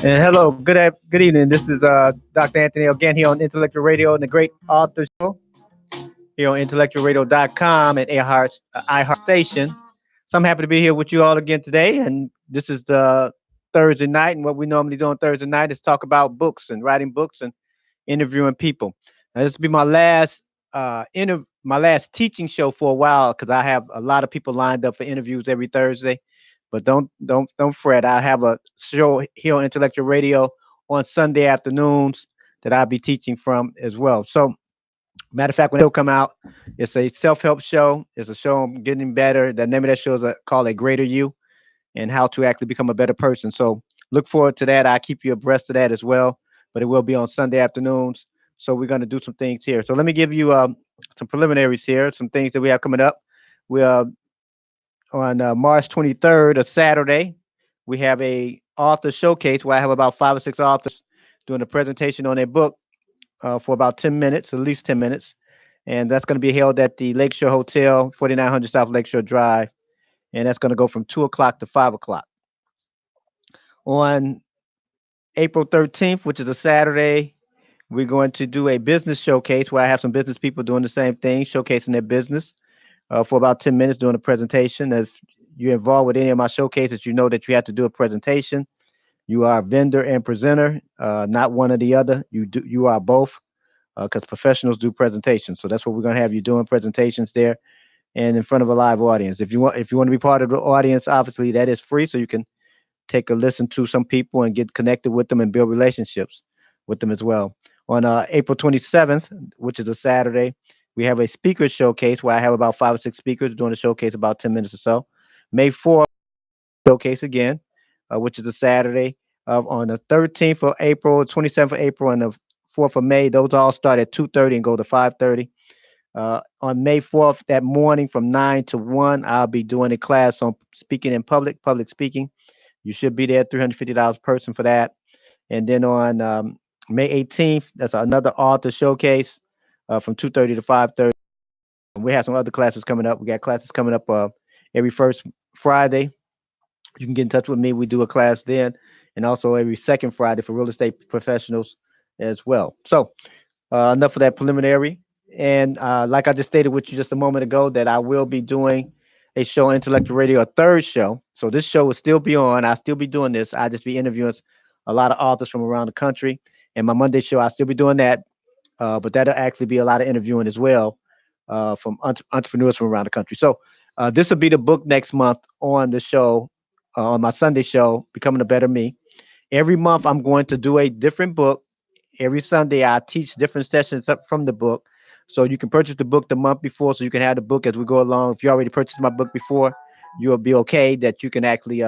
And hello, good evening. This is Dr. Anthony again here on Intellectual Radio and the Great Author Show here on IntellectualRadio.com and iHeart Station. So I'm happy to be here with you all again today. And this is Thursday night, and what we normally do on Thursday night is talk about books and writing books and interviewing people. Now, this will be my last teaching show for a while because I have a lot of people lined up for interviews every Thursday. But don't fret. I have a show here on Intellectual Radio on Sunday afternoons that I'll be teaching from as well. So matter of fact, when it'll come out, it's a self-help show. It's a show on getting better. The name of that show is called A Greater You and how to actually become a better person. So look forward to that. I'll keep you abreast of that as well. But it will be on Sunday afternoons. So we're going to do some things here. So let me give you some preliminaries here, some things that we have coming up. We on March 23rd, a Saturday, we have a author showcase where I have about 5 or 6 authors doing a presentation on their book for about 10 minutes, at least 10 minutes. And that's going to be held at the Lakeshore Hotel, 4900 South Lakeshore Drive. And that's going to go from 2 o'clock to 5 o'clock. On April 13th, which is a Saturday, we're going to do a business showcase where I have some business people doing the same thing, showcasing their business for about 10 minutes doing a presentation. If you're involved with any of my showcases, you know that you have to do a presentation. You are a vendor and presenter, not one or the other. You are both because professionals do presentations. So that's what we're going to have you doing presentations there and in front of a live audience. If you want to be part of the audience, obviously that is free, so you can take a listen to some people and get connected with them and build relationships with them as well. On April 27th, which is a Saturday, we have a speaker showcase where I have about 5 or 6 speakers doing a showcase about 10 minutes or so. May 4th, showcase again, which is a Saturday. On the 13th of April, 27th of April, and the 4th of May, those all start at 2:30 and go to 5:30. On May 4th, that morning from 9 to 1, I'll be doing a class on speaking in public speaking. You should be there, $350 per person for that. And then on May 18th, that's another author showcase from 2:30 to 5:30. We have some other classes coming up. We got classes coming up every first Friday. You can get in touch with me. We do a class then, and also every second Friday for real estate professionals as well. So enough of that preliminary. And like I just stated with you just a moment ago, that I will be doing a show on Intellectual Radio, a third show. So this show will still be on. I'll still be doing this. I'll just be interviewing a lot of authors from around the country. And my Monday show, I'll still be doing that. But that'll actually be a lot of interviewing as well from entrepreneurs from around the country. So this will be the book next month on the show, on my Sunday show, Becoming a Better Me. Every month, I'm going to do a different book. Every Sunday, I teach different sessions up from the book. So you can purchase the book the month before, so you can have the book as we go along. If you already purchased my book before, you'll be okay that you can actually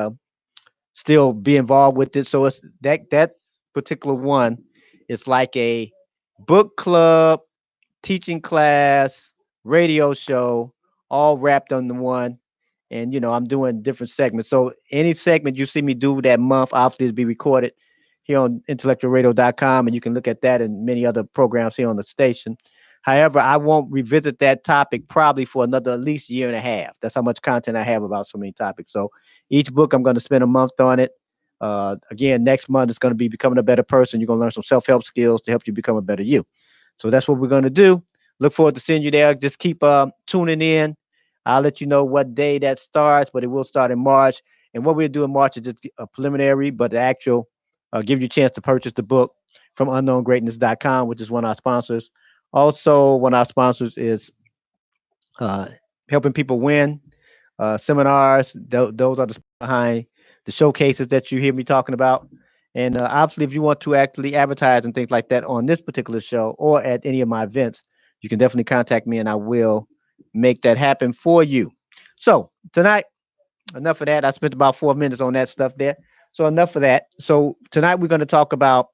still be involved with it. So it's that particular one is like a book club, teaching class, radio show, all wrapped under one. And I'm doing different segments. So any segment you see me do that month, obviously, is be recorded here on intellectualradio.com, and you can look at that and many other programs here on the station. However, I won't revisit that topic probably for another at least year and a half. That's how much content I have about so many topics. So each book I'm going to spend a month on it. Again, next month it's going to be becoming a better person. You're going to learn some self-help skills to help you become a better you. So that's what we're going to do. Look forward to seeing you there. Just keep tuning in. I'll let you know what day that starts, but it will start in March. And what we'll do in March is just a preliminary, but the actual give you a chance to purchase the book from unknowngreatness.com, which is one of our sponsors. Also, one of our sponsors is uh, helping people win seminars. Those are the behind the showcases that you hear me talking about. And obviously, if you want to actually advertise and things like that on this particular show or at any of my events, you can definitely contact me and I will make that happen for you. So, tonight, enough of that. I spent about 4 minutes on that stuff there. So, enough of that. So, tonight we're going to talk about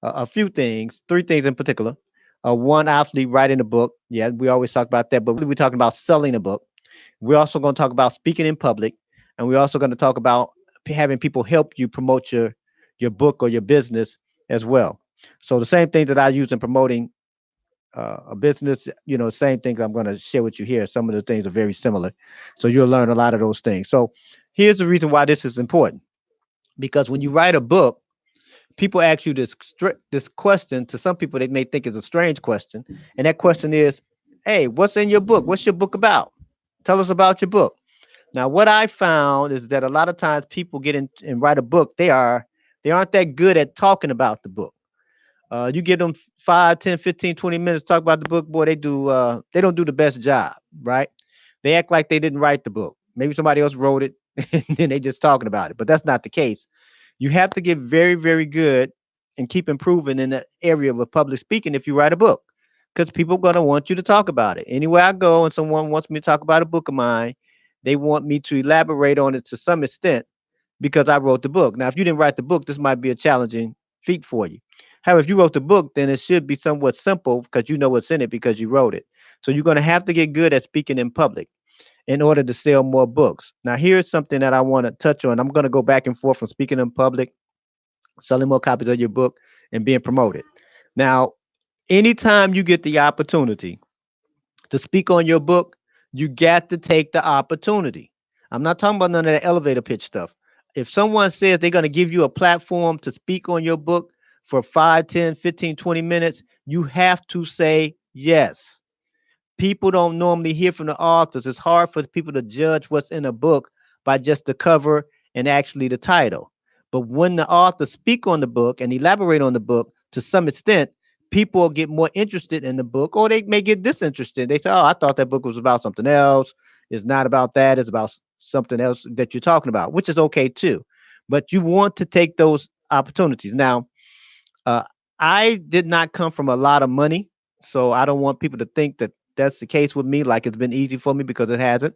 a few things, 3 things in particular. One, obviously, writing a book. Yeah, we always talk about that, but we're talking about selling a book. We're also going to talk about speaking in public, and we're also going to talk about having people help you promote your book or your business as well. So the same thing that I use in promoting a business, same things I'm going to share with you here. Some of the things are very similar, so you'll learn a lot of those things. So here's the reason why this is important, because when you write a book, people ask you this question. To some people, they may think it's a strange question, and that question is, "Hey, what's in your book? What's your book about? Tell us about your book." Now, what I found is that a lot of times people get in and write a book. They aren't that good at talking about the book. You give them 5, 10, 15, 20 minutes to talk about the book, boy, they don't do the best job, right? They act like they didn't write the book. Maybe somebody else wrote it and then they just talking about it. But that's not the case. You have to get very, very good and keep improving in the area of public speaking if you write a book. Because people are gonna want you to talk about it. Anywhere I go and someone wants me to talk about a book of mine, they want me to elaborate on it to some extent because I wrote the book. Now, if you didn't write the book, this might be a challenging feat for you. However, if you wrote the book, then it should be somewhat simple because you know what's in it because you wrote it. So you're going to have to get good at speaking in public in order to sell more books. Now, here's something that I want to touch on. I'm going to go back and forth from speaking in public, selling more copies of your book, and being promoted. Now, anytime you get the opportunity to speak on your book, you got to take the opportunity. I'm not talking about none of that elevator pitch stuff. If someone says they're going to give you a platform to speak on your book for 5, 10, 15, 20 minutes, you have to say yes. People don't normally hear from the authors. It's hard for people to judge what's in a book by just the cover and actually the title. But when the authors speak on the book and elaborate on the book to some extent, people will get more interested in the book, or they may get disinterested. They say, "Oh, I thought that book was about something else. It's not about that. It's about something else that you're talking about," which is okay too. But you want to take those opportunities. Now, uh, I did not come from a lot of money, so I don't want people to think that that's the case with me. Like it's been easy for me because it hasn't.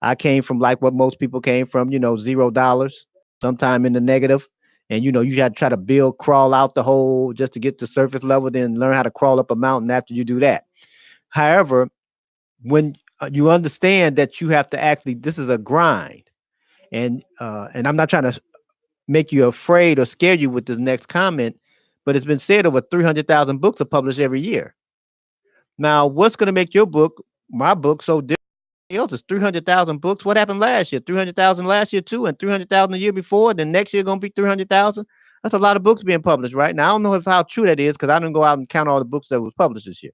I came from like what most people came from, $0, sometime in the negative, and you had to try to build, crawl out the hole just to get to surface level, then learn how to crawl up a mountain after you do that. However, when you understand that you have to actually, this is a grind, and I'm not trying to make you afraid or scare you with this next comment, but it's been said over 300,000 books are published every year. Now, what's going to make your book, my book, so different than else is 300,000 books? What happened last year? 300,000 last year too, and 300,000 the year before. Then next year going to be 300,000. That's a lot of books being published, right? Now, I don't know if how true that is because I didn't go out and count all the books that was published this year,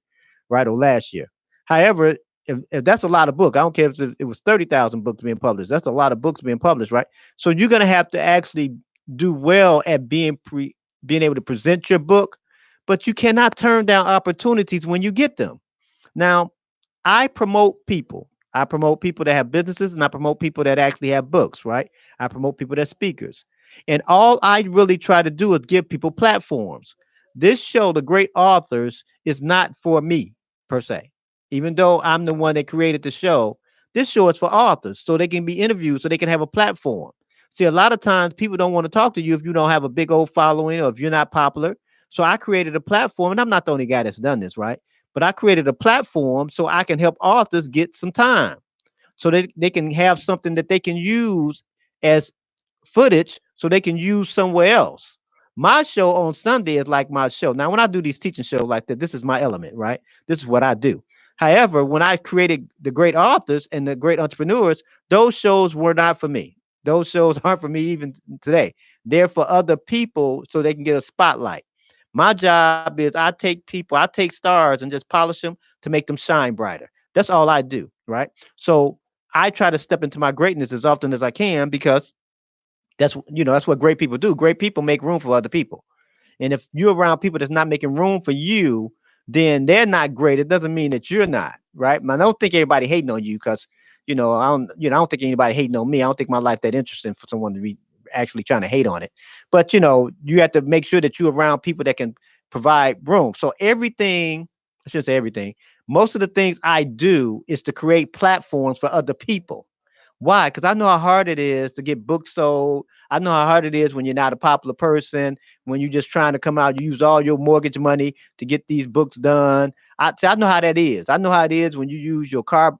right, or last year. However, if that's a lot of book, I don't care if it was 30,000 books being published. That's a lot of books being published, right? So you're going to have to actually do well at being able to present your book, but you cannot turn down opportunities when you get them. Now, I promote people. I promote people that have businesses and I promote people that actually have books, right? I promote people that speakers. And all I really try to do is give people platforms. This show, The Great Authors, is not for me per se. Even though I'm the one that created the show, this show is for authors so they can be interviewed, so they can have a platform. See, a lot of times people don't want to talk to you if you don't have a big old following or if you're not popular. So I created a platform, and I'm not the only guy that's done this, right? But I created a platform so I can help authors get some time so they can have something that they can use as footage so they can use somewhere else. My show on Sunday is like my show. Now, when I do these teaching shows like that, this is my element, right? This is what I do. However, when I created the great authors and the great entrepreneurs, those shows were not for me. Those shows aren't for me even today. They're for other people so they can get a spotlight. My job is I take stars and just polish them to make them shine brighter. That's all I do, right? So I try to step into my greatness as often as I can because that's what great people do. Great people make room for other people. And if you're around people that's not making room for you, then they're not great. It doesn't mean that you're not, right? I don't think everybody hating on you because, I don't think anybody hating on me. I don't think my life that interesting for someone to be actually trying to hate on it. But you have to make sure that you're around people that can provide room. So everything, I shouldn't say everything, most of the things I do is to create platforms for other people. Why? Because I know how hard it is to get books sold. I know how hard it is when you're not a popular person, when you're just trying to come out, you use all your mortgage money to get these books done. I know how that is. I know how it is when you use your car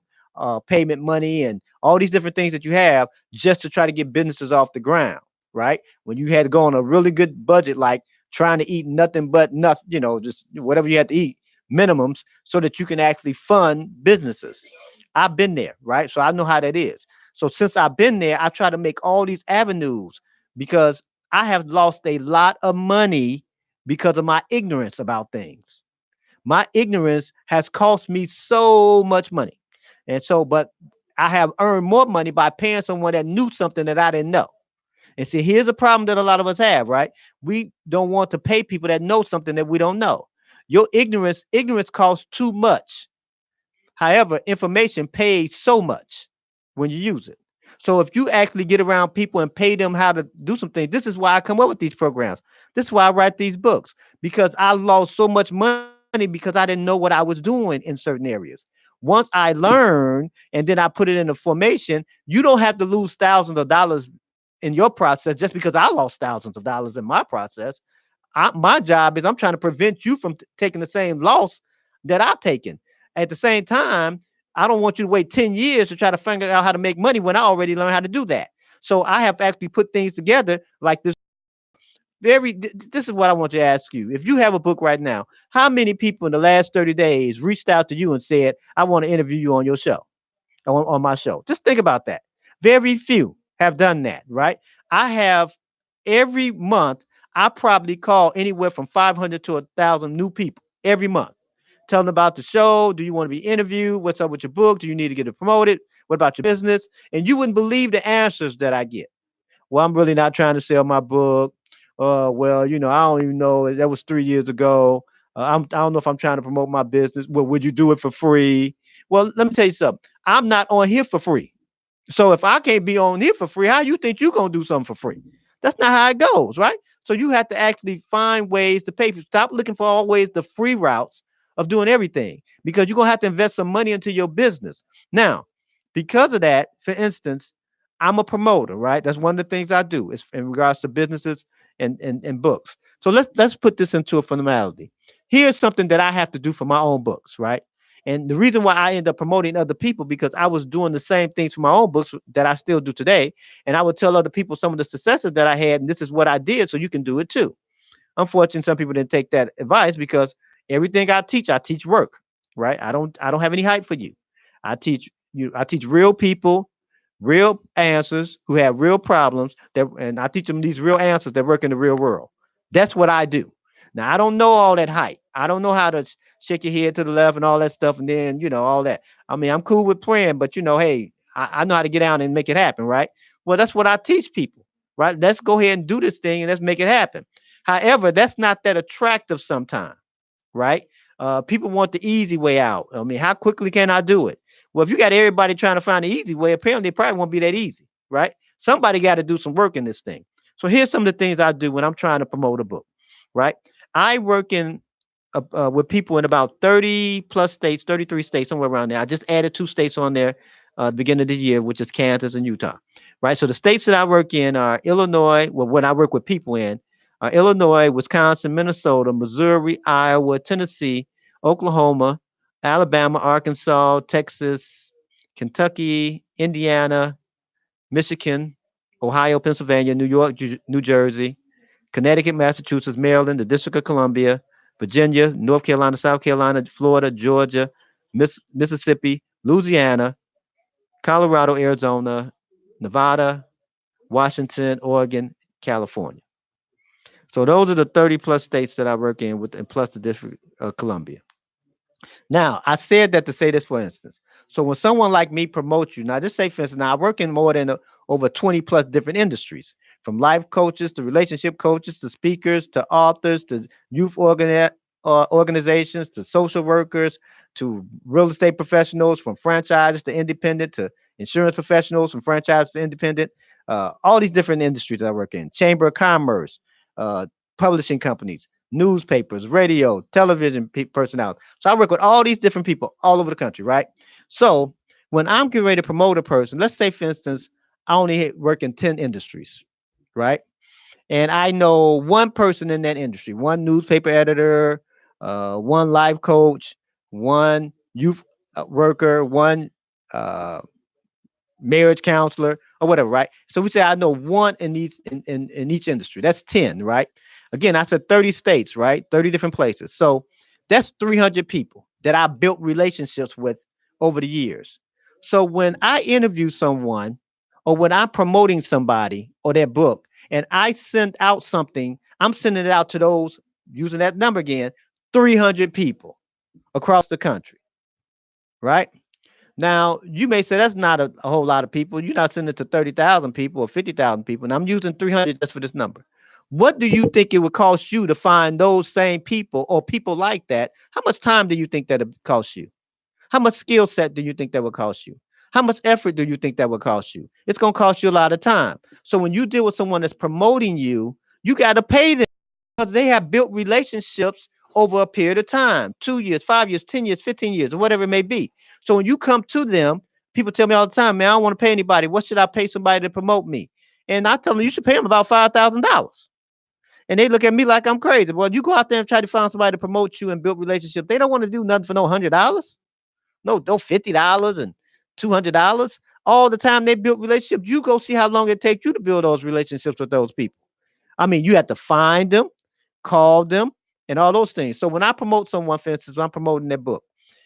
payment money and all these different things that you have just to try to get businesses off the ground, right? When you had to go on a really good budget, like trying to eat nothing but nothing, just whatever you had to eat, minimums, so that you can actually fund businesses. I've been there, right? So I know how that is. So since I've been there, I try to make all these avenues because I have lost a lot of money because of my ignorance about things. My ignorance has cost me so much money. And so, but I have earned more money by paying someone that knew something that I didn't know. And see, here's a problem that a lot of us have, right? We don't want to pay people that know something that we don't know. Your ignorance costs too much. However, information pays so much when you use it. So if you actually get around people and pay them how to do some things, this is why I come up with these programs. This is why I write these books, because I lost so much money because I didn't know what I was doing in certain areas. Once I learned and then I put it in a formation, you don't have to lose thousands of dollars in your process just because I lost thousands of dollars in my process. My job is I'm trying to prevent you from taking the same loss that I've taken. At the same time, I don't want you to wait 10 years to try to figure out how to make money when I already learned how to do that. So I have actually put things together like this. This is what I want to ask you. If you have a book right now, how many people in the last 30 days reached out to you and said, I want to interview you on your show, on my show? Just think about that. Very few have done that, right? I have every month, I probably call anywhere from 500 to 1,000 new people every month. Tell them about the show. Do you want to be interviewed? What's up with your book? Do you need to get it promoted? What about your business? And you wouldn't believe the answers that I get. Well, I'm really not trying to sell my book. Well, I don't even know. That was 3 years ago. I don't know if I'm trying to promote my business. Well, would you do it for free? Well, let me tell you something. I'm not on here for free. So if I can't be on here for free, how you think you're gonna do something for free? That's not how it goes, right? So you have to actually find ways to pay. Stop looking for always the free routes of doing everything, because you're gonna have to invest some money into your business. Now, because of that, for instance, I'm a promoter, right? That's one of the things I do is in regards to businesses and books. So let's put this into a formality. Here's something that I have to do for my own books, right? And the reason why I end up promoting other people, because I was doing the same things for my own books that I still do today. And I would tell other people some of the successes that I had, and this is what I did, so you can do it too. Unfortunately, some people didn't take that advice, because everything I teach work, right? I don't have any hype for you. I teach real people, real answers who have real problems and I teach them these real answers that work in the real world. That's what I do. Now I don't know all that hype. I don't know how to shake your head to the left and all that stuff, and then all that. I mean, I'm cool with praying, but hey, I know how to get out and make it happen, right? Well, that's what I teach people, right? Let's go ahead and do this thing and let's make it happen. However, that's not that attractive sometimes, right? People want the easy way out. I mean, how quickly can I do it? Well, if you got everybody trying to find the easy way, apparently it probably won't be that easy, right? Somebody got to do some work in this thing. So here's some of the things I do when I'm trying to promote a book, right? I work in with people in about 30 plus states, 33 states, somewhere around there. I just added 2 states on there at the beginning of the year, which is Kansas and Utah, right? So the states that I work in are Illinois, well, when I work with people in, Illinois, Wisconsin, Minnesota, Missouri, Iowa, Tennessee, Oklahoma, Alabama, Arkansas, Texas, Kentucky, Indiana, Michigan, Ohio, Pennsylvania, New York, New Jersey, Connecticut, Massachusetts, Maryland, the District of Columbia, Virginia, North Carolina, South Carolina, Florida, Georgia, Mississippi, Louisiana, Colorado, Arizona, Nevada, Washington, Oregon, California. So those are the 30 plus states that I work in with, and plus the District of Columbia. Now, I said that to say this, for instance. So when someone like me promotes you, now just say, for instance, now I work in more than over 20 plus different industries, from life coaches to relationship coaches to speakers to authors to youth organizations to social workers to real estate professionals, from franchises to independent to insurance professionals, from franchise to independent, all these different industries I work in, chamber of commerce, uh, publishing companies, newspapers, radio, television personnel. So I work with all these different people all over the country, right? So when I'm getting ready to promote a person, let's say, for instance, I only work in 10 industries, right? And I know one person in that industry, one newspaper editor, one life coach, one youth worker, one uh, marriage counselor, or whatever, right? So we say I know one in each industry. That's 10, right? Again, I said 30 states, right? 30 different places. So that's 300 people that I built relationships with over the years. So when I interview someone or when I'm promoting somebody or their book, and I send out something, I'm sending it out to those, using that number again, 300 people across the country, right? Now, you may say that's not a whole lot of people. You're not sending it to 30,000 people or 50,000 people. And I'm using 300 just for this number. What do you think it would cost you to find those same people or people like that? How much time do you think that it costs you? How much skill set do you think that would cost you? How much effort do you think that would cost you? It's going to cost you a lot of time. So when you deal with someone that's promoting you, you got to pay them because they have built relationships over a period of time, 2 years, 5 years, 10 years, 15 years, or whatever it may be. So when you come to them, people tell me all the time, man, I don't want to pay anybody. What should I pay somebody to promote me? And I tell them you should pay them about $5,000. And they look at me like I'm crazy. Well, you go out there and try to find somebody to promote you and build relationships. They don't want to do nothing for no $100. No $50 and $200. All the time they build relationships. You go see how long it takes you to build those relationships with those people. I mean, you have to find them, call them, and all those things. So when I promote someone, for instance, I'm promoting their book.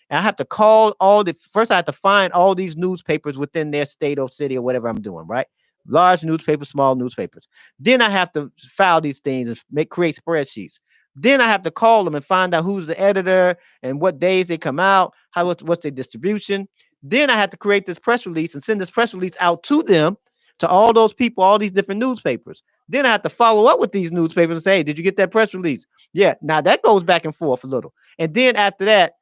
And I have to call all the first. I have to find all these newspapers within their state or city or whatever I'm doing, right? Large newspapers, small newspapers. Then I have to file these things and create spreadsheets. Then I have to call them and find out who's the editor and what days they come out, what's their distribution. Then I have to create this press release and send this press release out to them, to all those people, all these different newspapers. Then I have to follow up with these newspapers and say, hey, did you get that press release? Yeah. Now that goes back and forth a little. And then after that,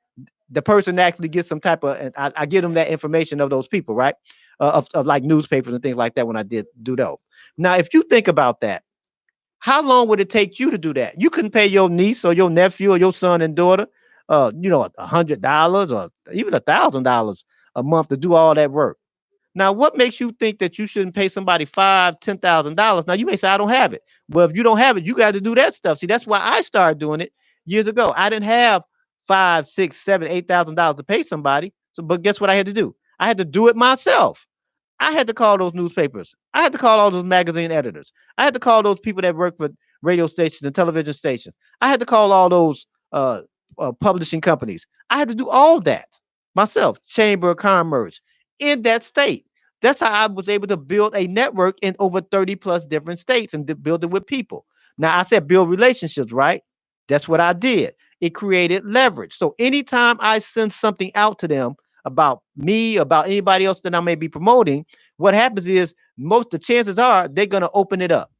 the person actually gets some type of, and I give them that information of those people, right? Of like newspapers and things like that when I did do those. Now, if you think about that, how long would it take you to do that? You couldn't pay your niece or your nephew or your son and daughter, $100 or even $1,000 a month to do all that work. Now, what makes you think that you shouldn't pay somebody $5,000, $10,000? Now, you may say I don't have it. Well, if you don't have it, you got to do that stuff. See, that's why I started doing it years ago. I didn't have five, six, seven, $8,000 to pay somebody. So, but guess what I had to do? I had to do it myself. I had to call those newspapers. I had to call all those magazine editors. I had to call those people that work for radio stations and television stations. I had to call all those publishing companies. I had to do all that myself. Chamber of Commerce in that state. That's how I was able to build a network in over 30 plus different states and build it with people. Now, I said build relationships, right? That's what I did. It created leverage. So anytime I send something out to them about me, about anybody else that I may be promoting, what happens is the chances are they're going to open it up.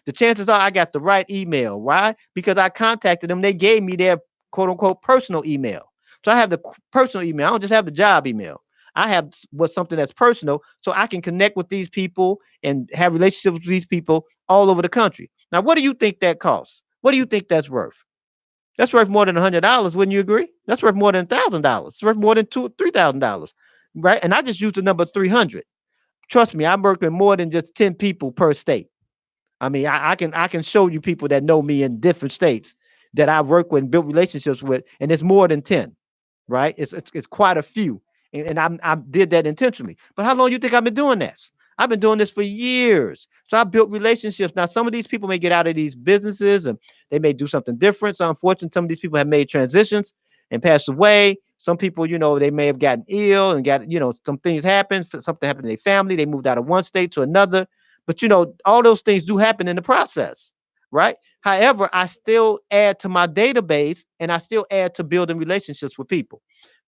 The chances are I got the right email. Why? Because I contacted them. They gave me their quote unquote personal email. So I have the personal email. I don't just have the job email. I have what's something that's personal, so I can connect with these people and have relationships with these people all over the country. Now, what do you think that costs? What do you think that's worth? That's worth more than $100, wouldn't you agree? That's worth more than $1,000. It's worth more than $3,000, right? And I just used the number 300. Trust me, I'm working more than just 10 people per state. I mean, I can show you people that know me in different states that I've worked with and built relationships with, and it's more than 10, right? It's quite a few, and I did that intentionally. But how long do you think I've been doing this? I've been doing this for years. So I built relationships. Now, some of these people may get out of these businesses and they may do something different. So unfortunately, some of these people have made transitions and passed away. Some people, they may have gotten ill and some things happened. Something happened to their family. They moved out of one state to another. But, all those things do happen in the process, right? However, I still add to my database and I still add to building relationships with people.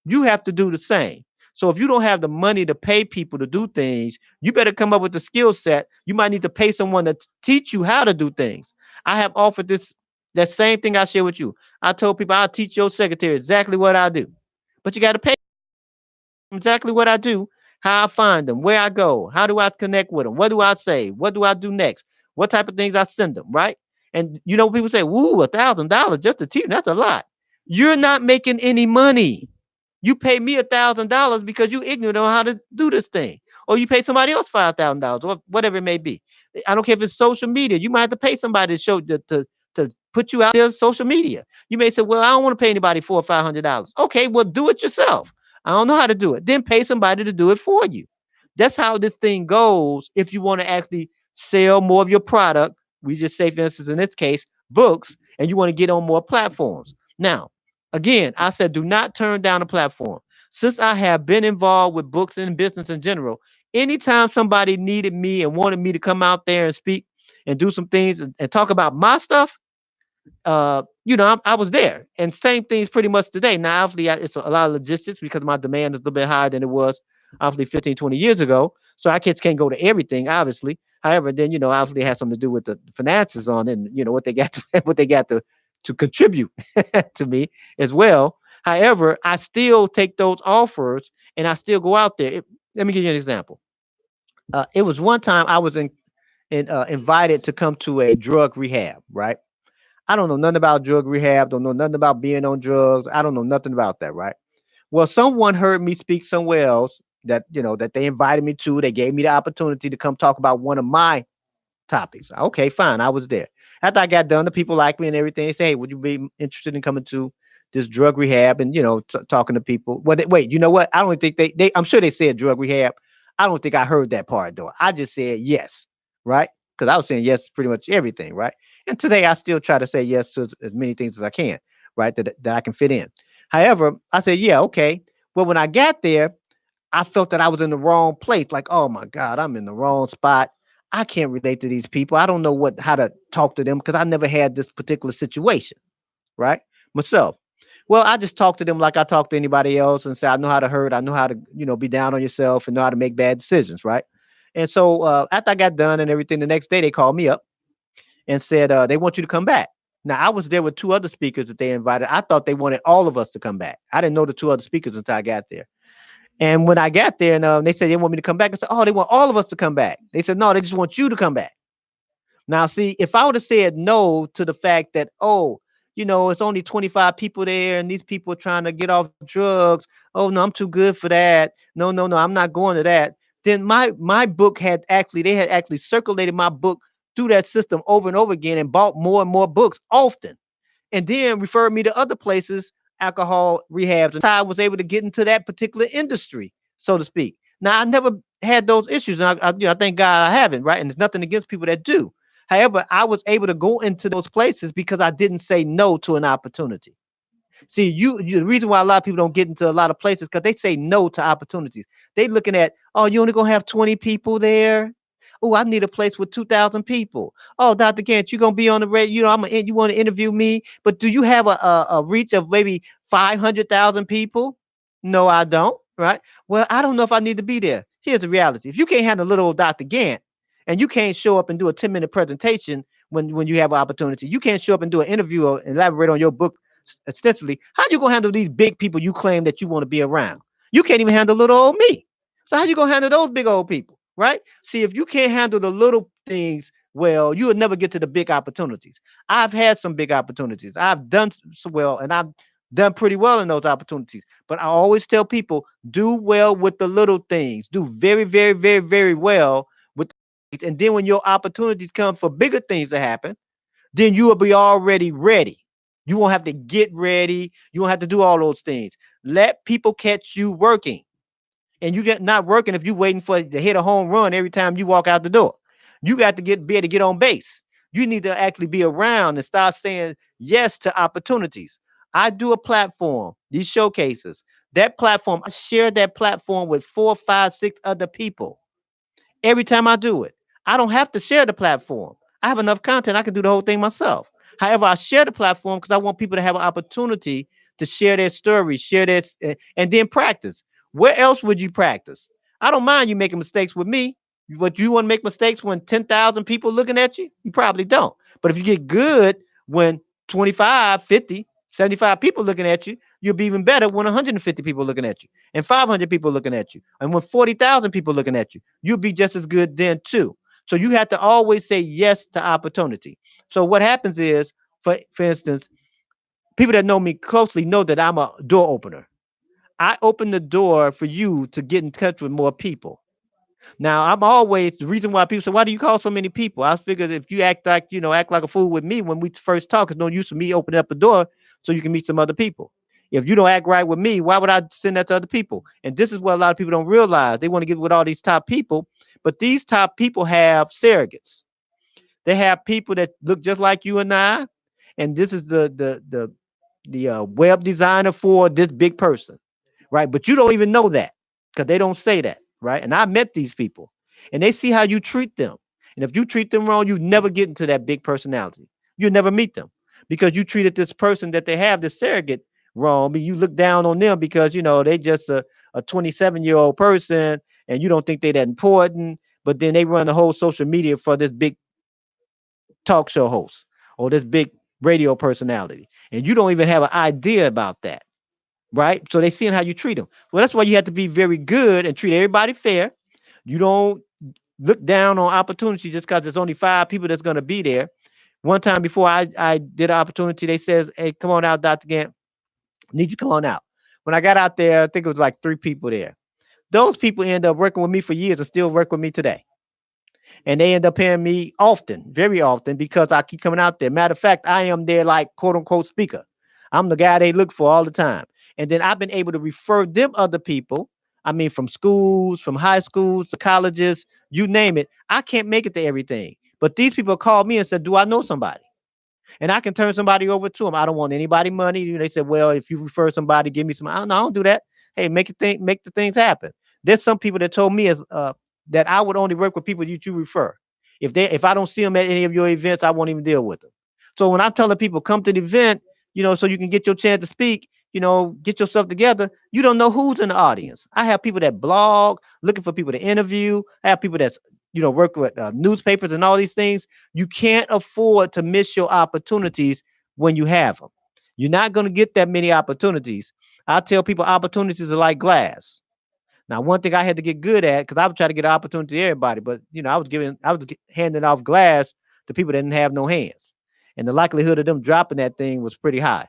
You have to do the same. So if you don't have the money to pay people to do things, you better come up with the skill set. You might need to pay someone to teach you how to do things. I have offered that same thing I share with you. I told people I'll teach your secretary exactly what I do. But you got to pay exactly what I do, how I find them, where I go, how do I connect with them, what do I say, what do I do next, what type of things I send them, right? And people say, "Woo, $1,000 just to teach them, that's a lot." You're not making any money. You pay me $1,000 because you ignorant on how to do this thing, or you pay somebody else $5,000, or whatever it may be. I don't care if it's social media. You might have to pay somebody to show to put you out there on social media. You may say, "Well, I don't want to pay anybody $400 or $500." Okay, well, do it yourself. I don't know how to do it. Then pay somebody to do it for you. That's how this thing goes. If you want to actually sell more of your product, we just say, for instance, in this case, books, and you want to get on more platforms. Now, again, I said, do not turn down a platform. Since I have been involved with books and business in general, anytime somebody needed me and wanted me to come out there and speak and do some things and talk about my stuff, I was there. And same things pretty much today. Now, obviously, it's a lot of logistics because my demand is a little bit higher than it was obviously 15, 20 years ago. So I kids can't go to everything, obviously. However, then, obviously it has something to do with the finances on it and, what they got to, what they got to contribute to me as well. However, I still take those offers and I still go out there. Let me give you an example. It was one time I was invited to come to a drug rehab, right? I don't know nothing about drug rehab, don't know nothing about being on drugs. I don't know nothing about that, right? Well, someone heard me speak somewhere else that they invited me to. They gave me the opportunity to come talk about one of my topics. Okay, fine. I was there. After I got done, the people like me and everything. They say, "Hey, would you be interested in coming to this drug rehab and talking to people?" Well, wait. You know what? I don't think they. I'm sure they said drug rehab. I don't think I heard that part though. I just said yes, right? Because I was saying yes to pretty much everything, right? And today I still try to say yes to as many things as I can, right? That I can fit in. However, I said, yeah, okay. Well, when I got there, I felt that I was in the wrong place. Like, oh my God, I'm in the wrong spot. I can't relate to these people. I don't know how to talk to them because I never had this particular situation, right? Myself. Well, I just talk to them like I talk to anybody else and say, I know how to hurt. I know how to, be down on yourself and know how to make bad decisions, right? And so after I got done and everything, the next day they called me up and said they want you to come back. Now, I was there with two other speakers that they invited. I thought they wanted all of us to come back. I didn't know the two other speakers until I got there. And when I got there and they said they want me to come back, I said, oh, they want all of us to come back. They said, no, they just want you to come back. Now, see, if I would have said no to the fact that, oh, it's only 25 people there and these people are trying to get off drugs. Oh, no, I'm too good for that. No, no, no, I'm not going to that. Then my book they had actually circulated my book through that system over and over again and bought more and more books often. And then referred me to other places, alcohol rehabs, and I was able to get into that particular industry, so to speak. Now, I never had those issues, and I thank God I haven't, right? And there's nothing against people that do. However, I was able to go into those places because I didn't say no to an opportunity. See, the reason why a lot of people don't get into a lot of places because they say no to opportunities. They looking at, oh, you only gonna have 20 people there. Oh, I need a place with 2,000 people. Oh, Dr. Gant, you're gonna be on the radio. You want to interview me, but do you have a reach of maybe 500,000 people? No, I don't. Right. Well, I don't know if I need to be there. Here's the reality: if you can't handle little old Dr. Gant, and you can't show up and do a 10-minute presentation when you have an opportunity, you can't show up and do an interview or elaborate on your book extensively. How you gonna handle these big people you claim that you want to be around? You can't even handle little old me. So how you gonna handle those big old people, right? See, if you can't handle the little things well, you will never get to the big opportunities. I've had some big opportunities. I've done so well, and I've done pretty well in those opportunities. But I always tell people, do well with the little things. Do very, very, very, very well with things. And then when your opportunities come for bigger things to happen, then you will be already ready. You won't have to get ready. You won't have to do all those things. Let people catch you working. And you get not working if you're waiting for to hit a home run every time you walk out the door. You got to be able to get on base. You need to actually be around and start saying yes to opportunities. I do a platform, these showcases. That platform, I share that platform with 4, 5, 6 other people every time I do it. I don't have to share the platform. I have enough content. I can do the whole thing myself. However, I share the platform because I want people to have an opportunity to share their stories, share this, and then practice. Where else would you practice? I don't mind you making mistakes with me. But you want to make mistakes when 10,000 people looking at you? You probably don't. But if you get good when 25, 50, 75 people looking at you, you'll be even better when 150 people looking at you and 500 people looking at you. And when 40,000 people looking at you, you'll be just as good then too. So you have to always say yes to opportunity. So what happens is, for instance, people that know me closely know that I'm a door opener. I open the door for you to get in touch with more people. Now, I'm always the reason why people say, why do you call so many people? I figured if you act like a fool with me when we first talk, it's no use for me opening up the door so you can meet some other people. If you don't act right with me, why would I send that to other people? And this is what a lot of people don't realize. They want to get with all these top people, but these top people have surrogates. They have people that look just like you and I, and this is the web designer for this big person, right? But you don't even know that because they don't say that, right? And I met these people, and they see how you treat them, And if you treat them wrong, you never get into that big personality. You'll never meet them because you treated this person that they have, this surrogate, wrong. But you look down on them because they just a 27-year-old person and you don't think they're that important. But then they run the whole social media for this big talk show host or this big radio personality. And you don't even have an idea about that. Right. So they seeing how you treat them. Well, that's why you have to be very good and treat everybody fair. You don't look down on opportunity just because there's only 5 people that's going to be there. One time before I did an opportunity, they says, "Hey, come on out, Dr. Gant. Need you come on out." When I got out there, I think it was like 3 people there. Those people end up working with me for years and still work with me today. And they end up paying me often, very often, because I keep coming out there. Matter of fact, I am their like quote unquote speaker. I'm the guy they look for all the time. And then I've been able to refer them other people. I mean, from schools, from high schools to colleges, you name it. I can't make it to everything. But these people called me and said, "Do I know somebody?" And I can turn somebody over to them. I don't want anybody money. They said, "Well, if you refer somebody, give me some." I don't do that. Hey, make the things happen. There's some people that told me that I would only work with people that you refer. If I don't see them at any of your events, I won't even deal with them. So when I'm telling people come to the event, so you can get your chance to speak, get yourself together. You don't know who's in the audience. I have people that blog, looking for people to interview. I have people that's work with newspapers and all these things. You can't afford to miss your opportunities when you have them. You're not going to get that many opportunities. I tell people opportunities are like glass. Now, one thing I had to get good at, because I would try to get an opportunity to everybody, but I was handing off glass to people that didn't have no hands, and the likelihood of them dropping that thing was pretty high,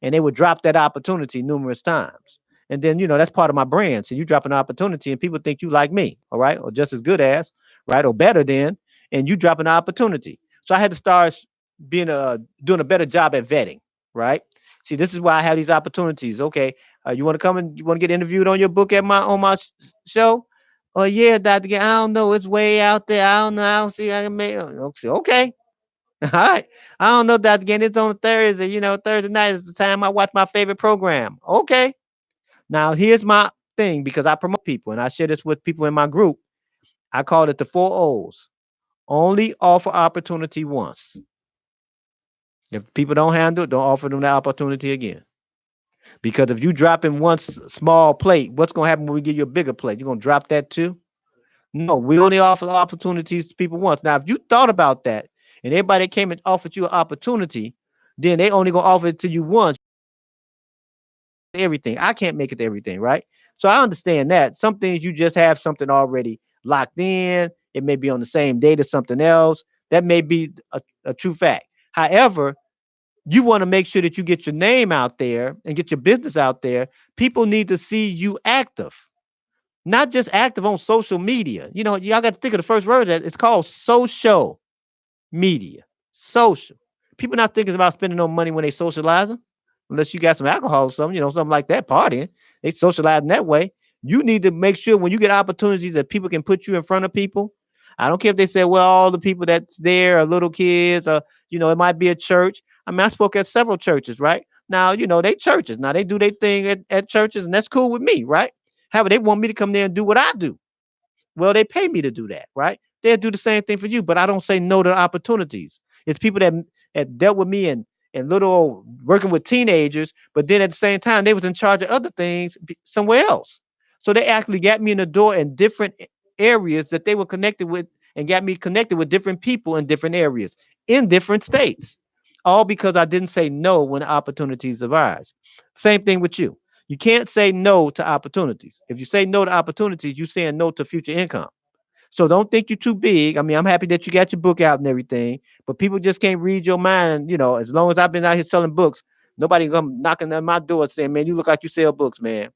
and they would drop that opportunity numerous times. And then that's part of my brand. So you drop an opportunity, and people think you like me, all right, or just as good as, right, or better than, and you drop an opportunity. So I had to start being doing a better job at vetting, right? See, this is why I have these opportunities. Okay, you want to come and you want to get interviewed on your book at my on my show? Oh yeah, Doctor. I don't know. It's way out there. I don't know. I don't see. I can make. Okay. All right. I don't know, Doctor. Again, it's on Thursday. Thursday night is the time I watch my favorite program. Okay. Now here's my thing because I promote people and I share this with people in my group. I call it the 4 O's. Only offer opportunity once. If people don't handle it, don't offer them that opportunity again. Because if you drop in one small plate, what's going to happen when we give you a bigger plate? You're going to drop that too? No, we only offer opportunities to people once. Now, if you thought about that and everybody came and offered you an opportunity, then they only going to offer it to you once. Everything. I can't make it to everything, right? So I understand that. Some things you just have something already locked in. It may be on the same date as something else. That may be a true fact. However, you want to make sure that you get your name out there and get your business out there. People need to see you active, not just active on social media. Y'all got to think of the first word that it's called social media. Social. People not thinking about spending no money when they socializing, unless you got some alcohol or something, something like that, partying. They socializing that way. You need to make sure when you get opportunities that people can put you in front of people. I don't care if they say, well, all the people that's there are little kids, or it might be a church. I mean, I spoke at several churches, right? Now, they churches. Now they do their thing at churches, and that's cool with me, right? However, they want me to come there and do what I do. Well, they pay me to do that, right? They'll do the same thing for you, but I don't say no to opportunities. It's people that dealt with me and little working with teenagers, but then at the same time they was in charge of other things somewhere else. So they actually got me in the door in different areas that they were connected with and got me connected with different people in different areas in different states. All because I didn't say no when opportunities arise. Same thing with you. You can't say no to opportunities. If you say no to opportunities, you're saying no to future income. So don't think you're too big. I mean, I'm happy that you got your book out and everything, but people just can't read your mind. As long as I've been out here selling books, nobody come knocking on my door saying, "Man, you look like you sell books, man.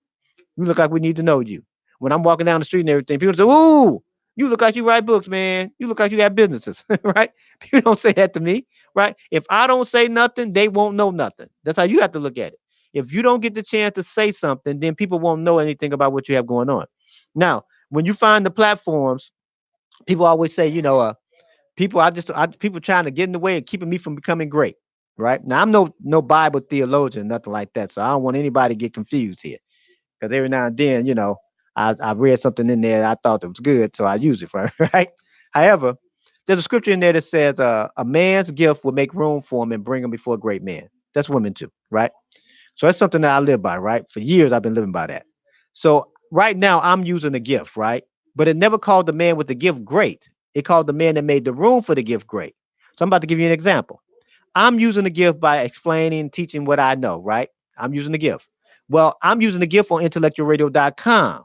You look like we need to know you." When I'm walking down the street and everything, people say, "Ooh, you look like you write books, man. You look like you got businesses," right? People don't say that to me, right? If I don't say nothing, they won't know nothing. That's how you have to look at it. If you don't get the chance to say something, then people won't know anything about what you have going on. Now, when you find the platforms, people always say, people trying to get in the way and keeping me from becoming great. Right now, I'm no Bible theologian, nothing like that. So I don't want anybody to get confused here. Because every now and then, I read something in there I thought it was good, so I use it for right. However, There's a scripture in there that says, a man's gift will make room for him and bring him before a great man. That's women too, right? So that's something that I live by, right? For years, I've been living by that. So right now, I'm using a gift, right? But it never called the man with the gift great. It called the man that made the room for the gift great. So I'm about to give you an example. I'm using the gift by explaining, teaching what I know, right? I'm using the gift. Well, I'm using the gift on intellectualradio.com.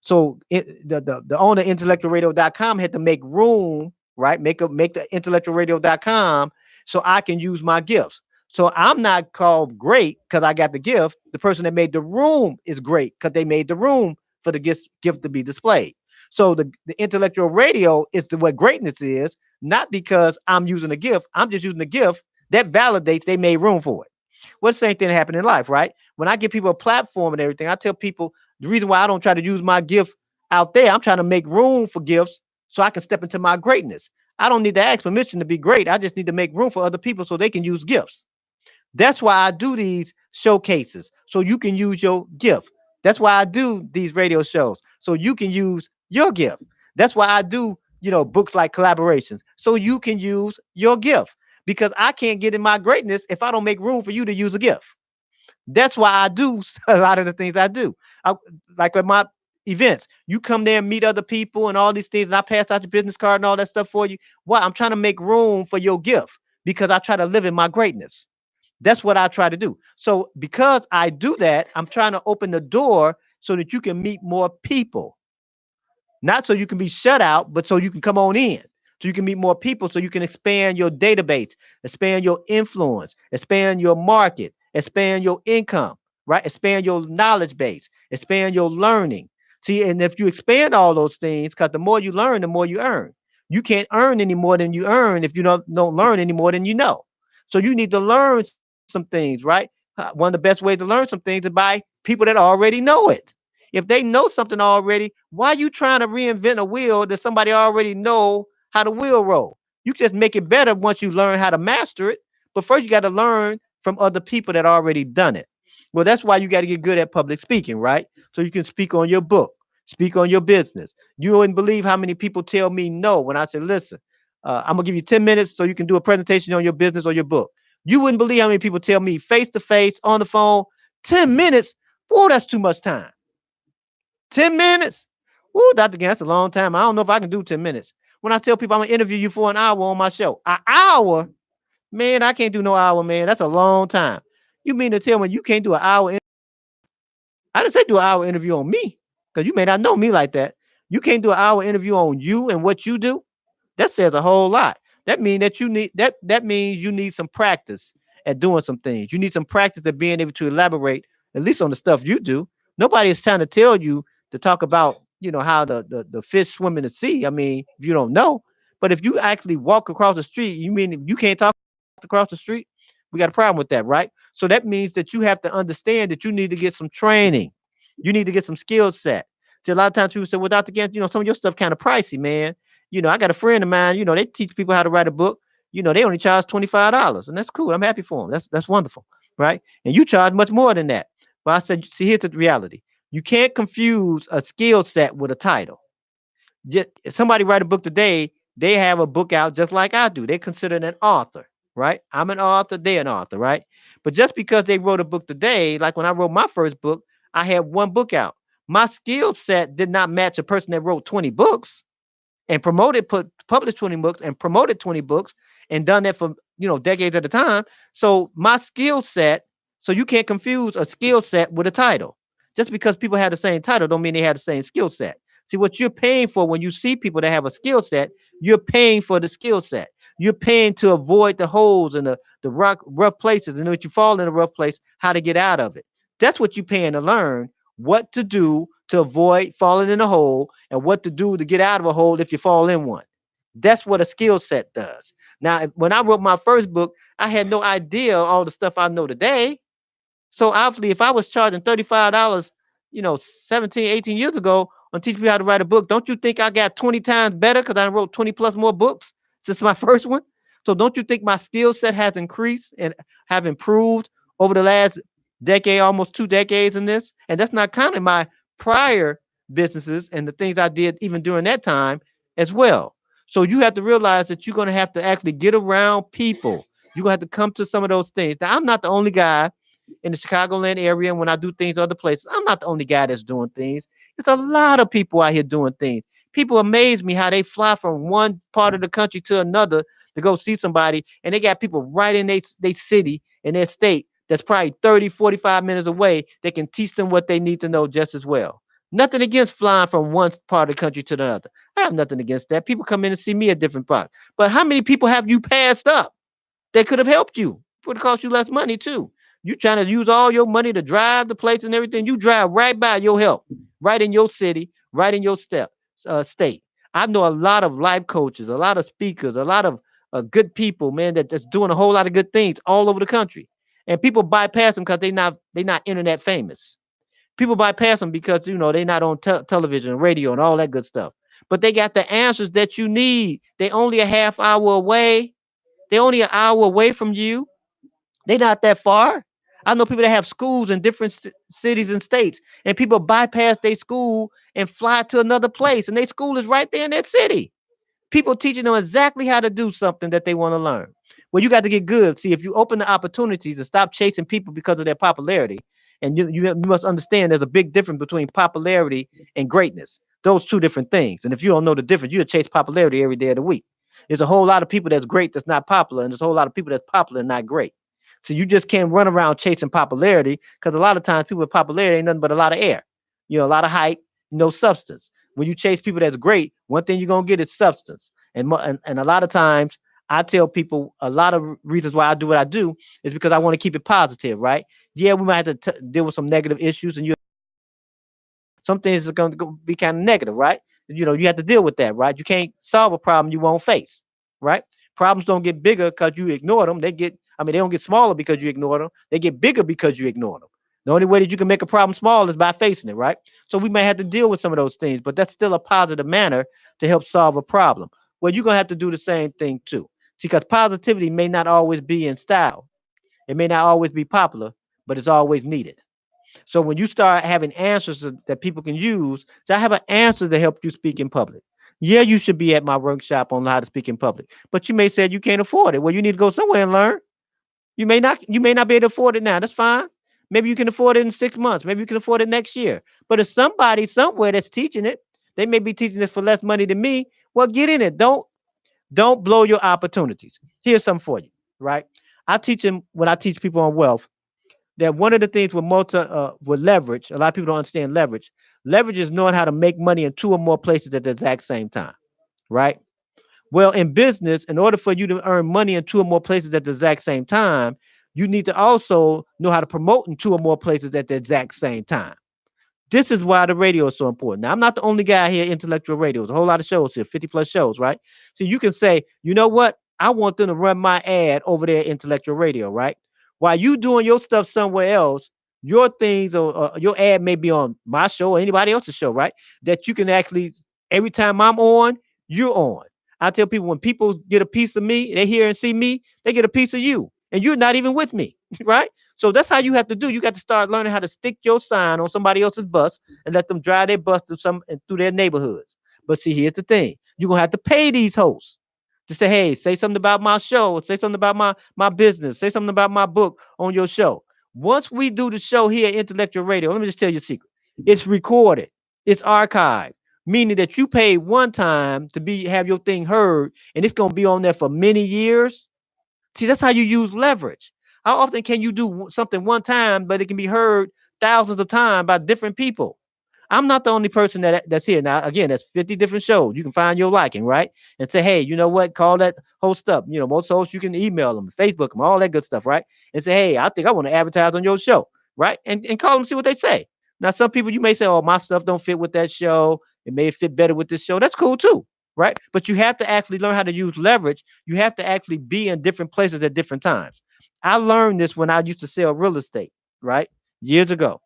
So the owner of intellectualradio.com had to make room, right? Make the intellectualradio.com so I can use my gifts. So I'm not called great because I got the gift. The person that made the room is great because they made the room for the gift to be displayed. So the intellectual radio is what greatness is, not because I'm using a gift. I'm just using the gift that validates they made room for it. Well, the same thing happened in life, right? When I give people a platform and everything, I tell people the reason why I don't try to use my gift out there, I'm trying to make room for gifts so I can step into my greatness. I don't need to ask permission to be great. I just need to make room for other people so they can use gifts. That's why I do these showcases so you can use your gift. That's why I do these radio shows so you can use your gift. That's why I do, books like collaborations so you can use your gift because I can't get in my greatness if I don't make room for you to use a gift. That's why I do a lot of the things I do. Like at my events, you come there and meet other people and all these things, and I pass out your business card and all that stuff for you. Why? I'm trying to make room for your gift because I try to live in my greatness. That's what I try to do. So because I do that, I'm trying to open the door so that you can meet more people. Not so you can be shut out, but so you can come on in. So you can meet more people, so you can expand your database, expand your influence, expand your market, expand your income, right? Expand your knowledge base, expand your learning. See, and if you expand all those things, because the more you learn, the more you earn. You can't earn any more than you earn if you don't learn any more than you know. So you need to learn some things, right? One of the best ways to learn some things is by people that already know it. If they know something already, why are you trying to reinvent a wheel that somebody already know how the wheel roll? You just make it better once you learn how to master it. But first, you got to learn from other people that already done it. Well, that's why you got to get good at public speaking, right? So you can speak on your book, speak on your business. You wouldn't believe how many people tell me no when I say, listen, I'm gonna give you 10 minutes so you can do a presentation on your business or your book. You wouldn't believe how many people tell me face to face on the phone, 10 minutes. Whoa, that's too much time. 10 minutes? Woo, Dr. Gant, that's a long time. I don't know if I can do 10 minutes. When I tell people I'm gonna interview you for an hour on my show, an hour? Man, I can't do no hour, man. That's a long time. You mean to tell me you can't do an hour? I didn't say do an hour interview on me, because you may not know me like that. You can't do an hour interview on you and what you do. That says a whole lot. That means you need some practice at doing some things. You need some practice at being able to elaborate at least on the stuff you do. Nobody is trying to tell you to talk about, how the fish swim in the sea. I mean, if you don't know. But if you actually walk across the street, you mean if you can't talk across the street? We got a problem with that, right? So that means that you have to understand that you need to get some training. You need to get some skill set. See, a lot of times people say, well, Dr. Gant, some of your stuff kind of pricey, man. I got a friend of mine, they teach people how to write a book. They only charge $25, and that's cool. I'm happy for them. That's wonderful, right? And you charge much more than that. But I said, see, here's the reality. You can't confuse a skill set with a title. Just, if somebody write a book today, they have a book out just like I do. They're considered an author, right? I'm an author, they're an author, right? But just because they wrote a book today, like when I wrote my first book, I had one book out. My skill set did not match a person that wrote 20 books and published 20 books and promoted 20 books and done that for, decades at a time. So my skill set, so you can't confuse a skill set with a title. Just because people have the same title don't mean they have the same skill set. See, what you're paying for when you see people that have a skill set, you're paying for the skill set. You're paying to avoid the holes and the rough places, and if you fall in a rough place, how to get out of it. That's what you're paying to learn, what to do to avoid falling in a hole and what to do to get out of a hole if you fall in one. That's what a skill set does. Now, when I wrote my first book, I had no idea all the stuff I know today. So obviously, if I was charging $35, 17, 18 years ago on teaching you how to write a book, don't you think I got 20 times better because I wrote 20 plus more books since my first one? So don't you think my skill set has increased and have improved over the last decade, almost 2 decades in this? And that's not counting my prior businesses and the things I did even during that time as well. So you have to realize that you're going to have to actually get around people. You're going to have to come to some of those things. Now, I'm not the only guy in the Chicagoland area. And when I do things other places, I'm not the only guy that's doing things. There's a lot of people out here doing things. People amaze me how they fly from one part of the country to another to go see somebody. And they got people right in their city, in their state, that's probably 30, 45 minutes away. They can teach them what they need to know just as well. Nothing against flying from one part of the country to the other. I have nothing against that. People come in and see me at different parts. But how many people have you passed up that could have helped you? It would cost you less money too. You trying to use all your money to drive the place and everything. You drive right by your help, right in your city, right in your state. I know a lot of life coaches, a lot of speakers, a lot of good people, man, that's doing a whole lot of good things all over the country. And people bypass them because they not internet famous. People bypass them because they're not on television, radio, and all that good stuff. But they got the answers that you need. They only a half hour away. They only an hour away from you. They not that far. I know people that have schools in different cities and states, and people bypass their school and fly to another place, and their school is right there in that city. People teaching them exactly how to do something that they want to learn. Well, you got to get good. See, if you open the opportunities and stop chasing people because of their popularity, and you must understand there's a big difference between popularity and greatness. Those two different things. And if you don't know the difference, you'll chase popularity every day of the week. There's a whole lot of people that's great that's not popular, and there's a whole lot of people that's popular and not great. So you just can't run around chasing popularity because a lot of times people with popularity ain't nothing but a lot of air, a lot of hype, no substance. When you chase people that's great, one thing you're gonna get is substance. And a lot of times I tell people a lot of reasons why I do what I do is because I want to keep it positive, right? Yeah, we might have to deal with some negative issues, and some things are going to be kind of negative, right? You have to deal with that, right? You can't solve a problem you won't face, right? Problems don't get bigger because you ignore them. They don't get smaller because you ignore them. They get bigger because you ignore them. The only way that you can make a problem small is by facing it, right? So we may have to deal with some of those things, but that's still a positive manner to help solve a problem. Well, you're going to have to do the same thing too. See, because positivity may not always be in style. It may not always be popular, but it's always needed. So when you start having answers that people can use, so I have an answer to help you speak in public. Yeah, you should be at my workshop on how to speak in public, but you may say you can't afford it. Well, you need to go somewhere and learn. You may not be able to afford it now. That's fine. Maybe you can afford it in 6 months. Maybe you can afford it next year. But if somebody somewhere that's teaching it, they may be teaching it for less money than me. Well, get in it. Don't blow your opportunities. Here's something for you, right? I teach them when I teach people on wealth that one of the things with leverage, a lot of people don't understand leverage. Leverage is knowing how to make money in two or more places at the exact same time, right? Well, in business, in order for you to earn money in two or more places at the exact same time, you need to also know how to promote in two or more places at the exact same time. This is why the radio is so important. Now, I'm not the only guy here, Intellectual Radio. There's a whole lot of shows here, 50 plus shows, right? So you can say, you know what? I want them to run my ad over there, Intellectual Radio, right? While you doing your stuff somewhere else, your things or your ad may be on my show or anybody else's show, right? That you can actually, every time I'm on, you're on. I tell people when people get a piece of me, they hear and see me, they get a piece of you, and you're not even with me, right? So that's how you have to do. You got to start learning how to stick your sign on somebody else's bus and let them drive their bus through their neighborhoods. But see, here's the thing: you're gonna have to pay these hosts to say, "Hey, say something about my show. Say something about my business. Say something about my book on your show." Once we do the show here at Intellectual Radio, let me just tell you a secret: it's recorded, it's archived, meaning that you paid one time to have your thing heard, and it's gonna be on there for many years. See, that's how you use leverage. How often can you do something one time, but it can be heard thousands of times by different people? I'm not the only person that's here. Now, again, that's 50 different shows. You can find your liking, right? And say, hey, you know what? Call that host up. Most hosts, you can email them, Facebook them, all that good stuff, right? And say, hey, I think I want to advertise on your show, right? And call them, see what they say. Now, some people you may say, oh, my stuff don't fit with that show. It may fit better with this show. That's cool too, right? But you have to actually learn how to use leverage. You have to actually be in different places at different times. I learned this when I used to sell real estate, right? Years ago.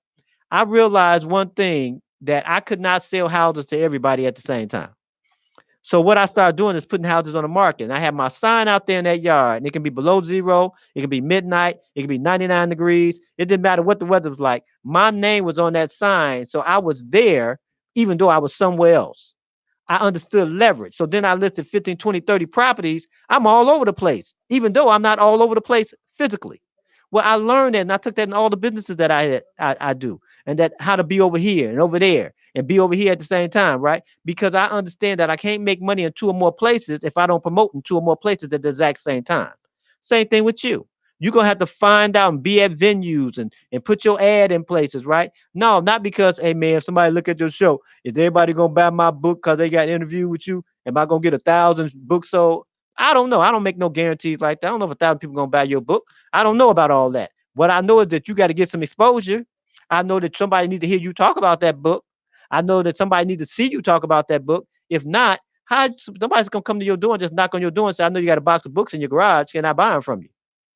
I realized one thing that I could not sell houses to everybody at the same time. So what I started doing is putting houses on the market. And I have my sign out there in that yard. And it can be below zero. It can be midnight. It can be 99 degrees. It didn't matter what the weather was like. My name was on that sign. So I was there even though I was somewhere else. I understood leverage. So then I listed 15, 20, 30 properties. I'm all over the place, even though I'm not all over the place physically. Well, I learned that and I took that in all the businesses that I do, and that how to be over here and over there and be over here at the same time, right? Because I understand that I can't make money in two or more places if I don't promote in two or more places at the exact same time. Same thing with you. You're gonna have to find out and be at venues and put your ad in places, right? No, not because, hey man, if somebody look at your show, is everybody gonna buy my book because they got an interview with you? Am I gonna get 1,000 books sold? I don't know. I don't make no guarantees like that. I don't know if 1,000 people gonna buy your book. I don't know about all that. What I know is that you got to get some exposure. I know that somebody needs to hear you talk about that book. I know that somebody needs to see you talk about that book. If not, how somebody's gonna come to your door and just knock on your door and say, "I know you got a box of books in your garage. Can I buy them from you?"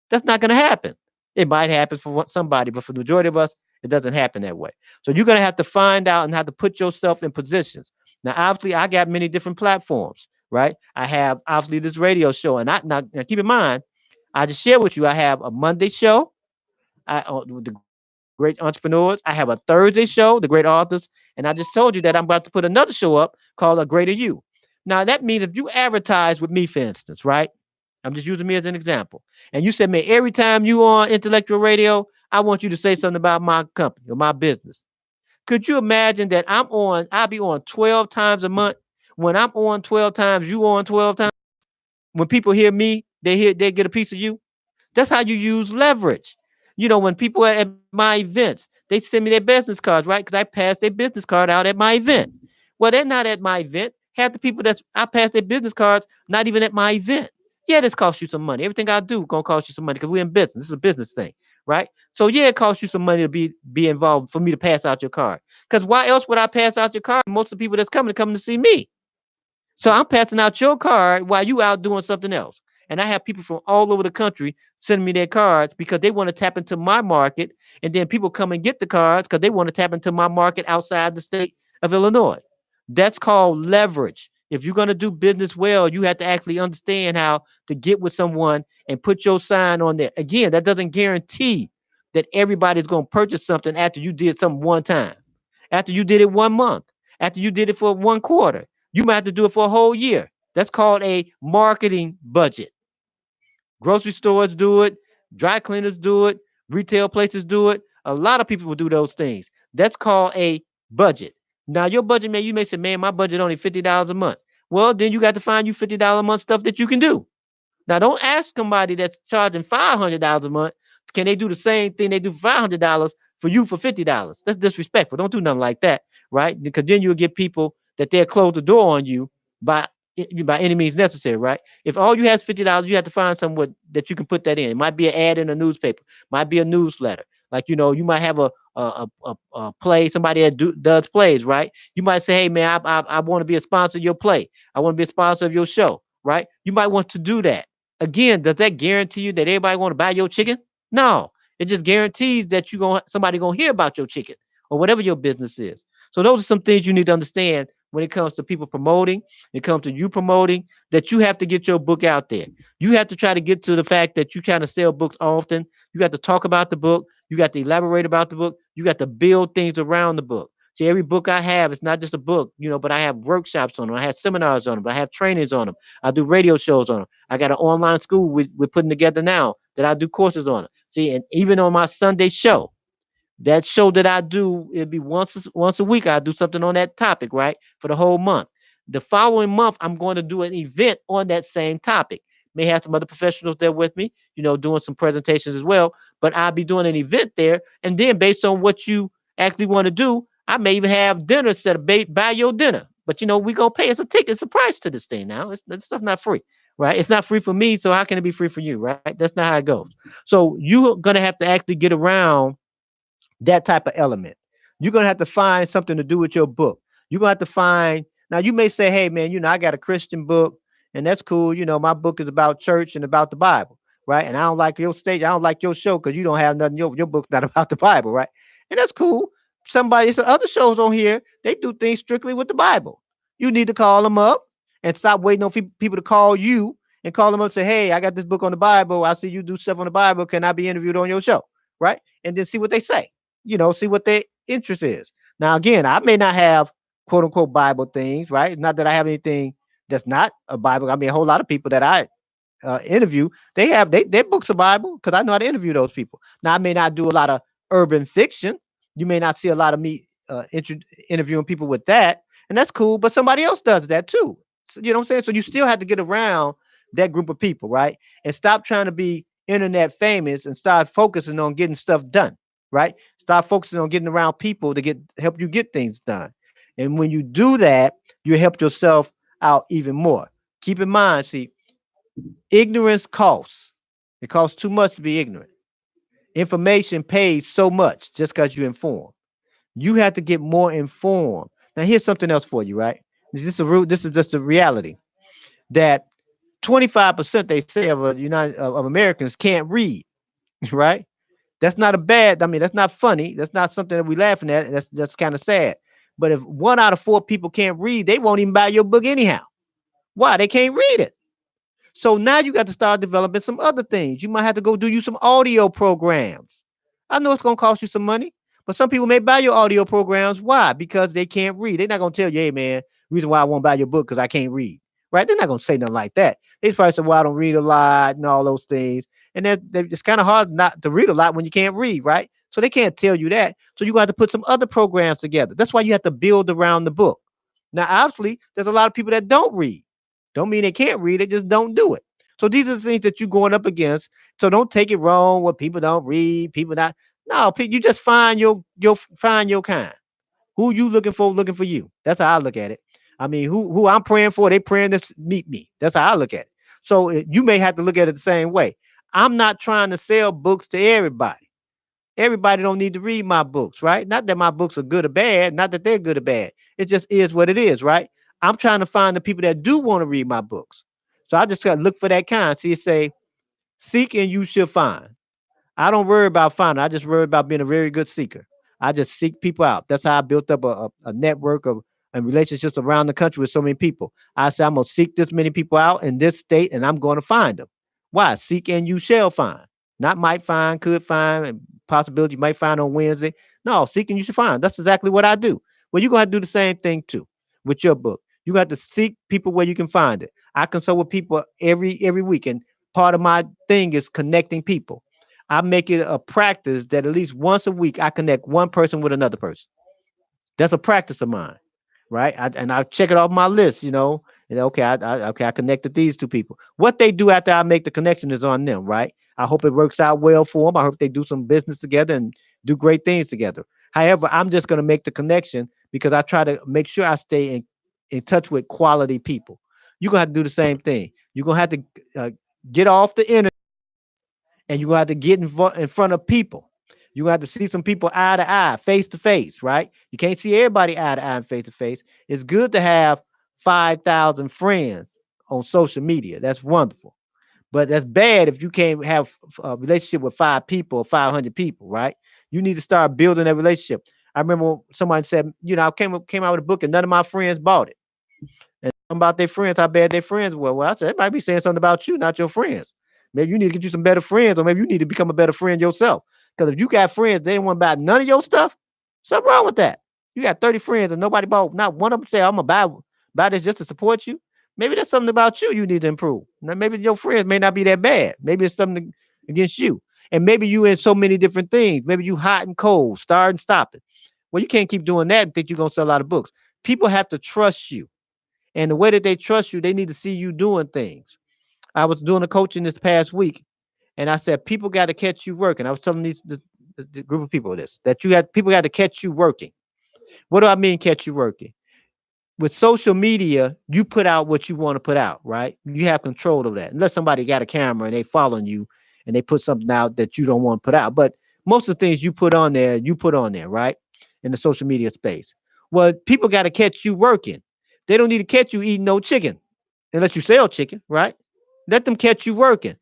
That's not going to happen. It might happen for somebody, but for the majority of us, it doesn't happen that way. So you're going to have to find out and have to put yourself in positions. Now, obviously, I got many different platforms, right? I have obviously this radio show, and now keep in mind, I just share with you, I have a Monday show, the great entrepreneurs. I have a Thursday show, the great authors, and I just told you that I'm about to put another show up called A Greater You. Now, that means if you advertise with me, for instance, right? I'm just using me as an example. And you said, man, every time you on intellectual radio, I want you to say something about my company or my business. Could you imagine that I'll be on 12 times a month. When I'm on 12 times, you on 12 times. When people hear me, they get a piece of you. That's how you use leverage. When people are at my events, they send me their business cards, right? Because I pass their business card out at my event. Well, they're not at my event. Half the people that I pass their business cards, not even at my event. Yeah, this costs you some money. Everything I do gonna cost you some money because we're in business. This is a business thing, right? So yeah, it costs you some money to be involved for me to pass out your card. Because why else would I pass out your card? Most of the people that's coming to see me. So I'm passing out your card while you out doing something else. And I have people from all over the country sending me their cards because they want to tap into my market. And then people come and get the cards because they want to tap into my market outside the state of Illinois. That's called leverage. If you're going to do business well, you have to actually understand how to get with someone and put your sign on there. Again, that doesn't guarantee that everybody's going to purchase something after you did something one time, after you did it 1 month, after you did it for 1 quarter. You might have to do it for a whole year. That's called a marketing budget. Grocery stores do it, dry cleaners do it, retail places do it. A lot of people will do those things. That's called a budget. Now, your budget, man, you may say, man, my budget only $50 a month. Well, then you got to find you $50 a month stuff that you can do. Now, don't ask somebody that's charging $500 a month, can they do the same thing they do for $500 for you for $50? That's disrespectful. Don't do nothing like that, right? Because then you'll get people that they'll close the door on you by by any means necessary, right? If all you have is $50, you have to find somewhere that you can put that in. It might be an ad in a newspaper, might be a newsletter. Like you might have a play, somebody that does plays, right? You might say, hey man, I want to be a sponsor of your play. I want to be a sponsor of your show, right? You might want to do that. Again, does that guarantee you that everybody want to buy your chicken? No. It just guarantees that somebody gonna hear about your chicken or whatever your business is. So those are some things you need to understand when it comes to people promoting, it comes to you promoting, that you have to get your book out there. You have to try to get to the fact that you kind of sell books often. You got to talk about the book. You got to elaborate about the book. You got to build things around the book. See, every book I have, it's not just a book, but I have workshops on them. I have seminars on them. I have trainings on them. I do radio shows on them. I got an online school we're putting together now that I do courses on it. See, and even on my Sunday show, that show that I do, it'll be once a week. I do something on that topic, right, for the whole month. The following month, I'm going to do an event on that same topic. May have some other professionals there with me, doing some presentations as well. But I'll be doing an event there, and then based on what you actually want to do, I may even have dinner set up, buy your dinner. But we gonna pay. It's a ticket. It's a price to this thing now. This stuff's not free, right? It's not free for me, so how can it be free for you, right? That's not how it goes. So you're gonna have to actually get around that type of element. You're gonna have to find something to do with your book. You're gonna have to find. Now you may say, hey man, I got a Christian book, and that's cool. My book is about church and about the Bible, right? And I don't like your stage, I don't like your show because you don't have nothing. Your book's not about the Bible, right? And that's cool. Some other shows on here, they do things strictly with the Bible. You need to call them up and stop waiting on people to call you and call them up and say, hey, I got this book on the Bible. I see you do stuff on the Bible. Can I be interviewed on your show? Right? And then see what they say, see what their interest is. Now, again, I may not have quote unquote Bible things, right? Not that I have anything that's not a Bible. I mean, a whole lot of people that I interview, they have their books of Bible because I know how to interview those people. Now, I may not do a lot of urban fiction. You may not see a lot of me interviewing people with that, and that's cool. But somebody else does that too. So, you know what I'm saying? So you still have to get around that group of people, right? And stop trying to be internet famous and start focusing on getting stuff done, right? Start focusing on getting around people to get help you get things done. And when you do that, you help yourself out even more. Keep in mind, see, ignorance costs. It costs too much to be ignorant. Information pays so much just because you're informed. You have to get more informed. Now, here's something else for you, right? This is just a reality that 25% they say of of Americans can't read, right? That's not a bad. I mean, that's not funny. That's not something that we laughing at. That's kind of sad. But if 1 out of 4 people can't read, they won't even buy your book anyhow. Why? They can't read it. So now you got to start developing some other things. You might have to go do you some audio programs. I know it's going to cost you some money, but some people may buy your audio programs. Why? Because they can't read. They're not going to tell you, hey, man, reason why I won't buy your book because I can't read. Right? They're not going to say nothing like that. They probably say, well, I don't read a lot and all those things. And it's kind of hard not to read a lot when you can't read, right? So they can't tell you that. So you got to put some other programs together. That's why you have to build around the book. Now, obviously, there's a lot of people that don't read. Don't mean they can't read, they just don't do it. So these are the things that you're going up against. So don't take it wrong when people don't read, people not. No, you just find your kind. Who you looking for you. That's how I look at it. I mean, who I'm praying for, they praying to meet me. That's how I look at it. So you may have to look at it the same way. I'm not trying to sell books to everybody. Everybody don't need to read my books, right? Not that my books are good or bad, not that they're good or bad. It just is what it is, right? I'm trying to find the people that do want to read my books. So I just gotta look for that kind. See, it say, seek and you shall find. I don't worry about finding. I just worry about being a very good seeker. I just seek people out. That's how I built up a network of and relationships around the country with so many people. I say I'm gonna seek this many people out in this state, and I'm going to find them. Why? Seek and you shall find. Not might find, could find, and possibility you might find on Wednesday. No, seek and you should find. That's exactly what I do. Well, you're gonna have to do the same thing too with your book. You got to seek people where you can find it. I consult with people every week, and part of my thing is connecting people. I make it a practice that at least once a week I connect one person with another person. That's a practice of mine, right? And I check it off my list, And okay, I connected these two people. What they do after I make the connection is on them, right? I hope it works out well for them. I hope they do some business together and do great things together. However, I'm just going to make the connection because I try to make sure I stay in touch with quality people. You're going to have to do the same thing. You're going to have to get off the internet and you're going to have to get in front of people. You're going to have to see some people eye to eye, face to face, right? You can't see everybody eye to eye and face to face. It's good to have 5,000 friends on social media. That's wonderful. But that's bad if you can't have a relationship with 5 people or 500 people, right? You need to start building that relationship. I remember somebody said, I came out with a book and none of my friends bought it. And about their friends, how bad their friends were. Well, I said, it might be saying something about you, not your friends. Maybe you need to get you some better friends, or maybe you need to become a better friend yourself. Because if you got friends, they didn't want to buy none of your stuff, something wrong with that. You got 30 friends and nobody bought, not one of them say, I'm going to buy this just to support you. Maybe there's something about you need to improve. Now, maybe your friends may not be that bad. Maybe it's something against you. And maybe you in so many different things. Maybe you hot and cold, start and stop it. Well, you can't keep doing that and think you're going to sell a lot of books. People have to trust you. And the way that they trust you, they need to see you doing things. I was doing a coaching this past week, and I said people got to catch you working. I was telling the group of people this that people got to catch you working. What do I mean catch you working? With social media, you put out what you want to put out, right? You have control of that. Unless somebody got a camera and they following you and they put something out that you don't want to put out. But most of the things you put on there, right? In the social media space. Well, people got to catch you working. They don't need to catch you eating no chicken unless you sell chicken, right? Let them catch you working.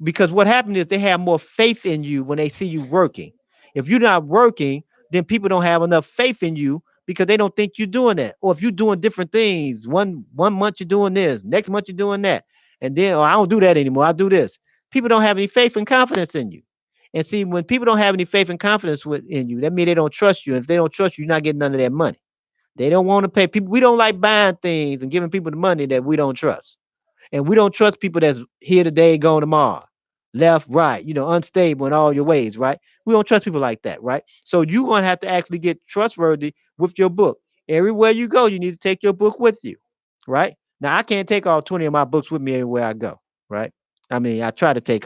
Because what happens is they have more faith in you when they see you working. If you're not working, then people don't have enough faith in you because they don't think you're doing that. Or if you're doing different things, one month you're doing this, next month you're doing that, and then I don't do that anymore. I do this. People don't have any faith and confidence in you. And see, when people don't have any faith and confidence in you, that means they don't trust you. And if they don't trust you, you're not getting none of that money. They don't want to pay people. We don't like buying things and giving people the money that we don't trust. And we don't trust people that's here today, gone tomorrow, left, right, unstable in all your ways, right? We don't trust people like that, right? So you're going to have to actually get trustworthy with your book. Everywhere you go, you need to take your book with you, right? Now, I can't take all 20 of my books with me everywhere I go, right? I mean, I try to take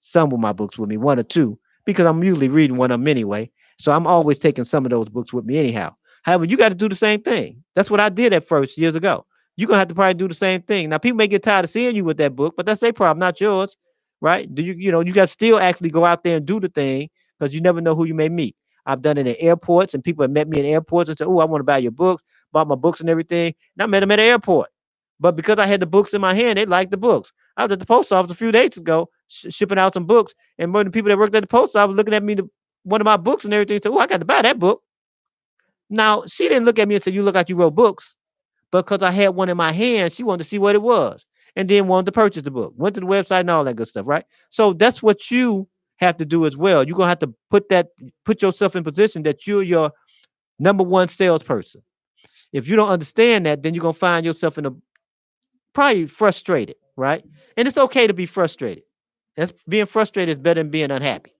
some of my books with me, one or two, because I'm usually reading one of them anyway. So I'm always taking some of those books with me anyhow. However, you got to do the same thing. That's what I did at first years ago. You're gonna have to probably do the same thing. Now, people may get tired of seeing you with that book, but that's their problem, not yours, right? You got to still actually go out there and do the thing because you never know who you may meet. I've done it in airports, and people have met me in airports and said, "Oh, I want to buy your books." Bought my books and everything, and I met them at the airport. But because I had the books in my hand, they liked the books. I was at the post office a few days ago, shipping out some books, and one of the people that worked at the post office looking at me, one of my books and everything, said, "Oh, I got to buy that book." Now, she didn't look at me and say, "You look like you wrote books." Because I had one in my hand, she wanted to see what it was and then wanted to purchase the book. Went to the website and all that good stuff, right? So that's what you have to do as well. You're gonna have to put yourself in position that you're your number one salesperson. If you don't understand that, then you're gonna find yourself in a probably frustrated, right? And it's okay to be frustrated. That's being frustrated is better than being unhappy.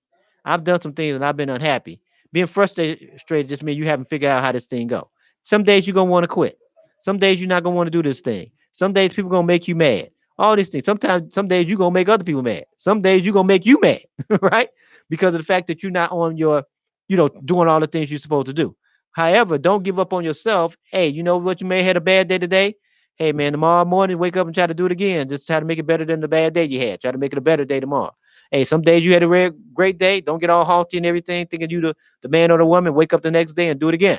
I've done some things and I've been unhappy. Being frustrated just means you haven't figured out how this thing go. Some days you're gonna want to quit. Some days you're not gonna want to do this thing. Some days people gonna make you mad. All these things. Sometimes some days you're gonna make other people mad. Some days you're gonna make you mad, right? Because of the fact that you're not on your, doing all the things you're supposed to do. However, don't give up on yourself. Hey, you know what? You may have had a bad day today. Hey man, tomorrow morning wake up and try to do it again. Just try to make it better than the bad day you had. Try to make it a better day tomorrow. Hey, some days you had a great day. Don't get all haughty and everything, thinking you the man or the woman. Wake up the next day and do it again.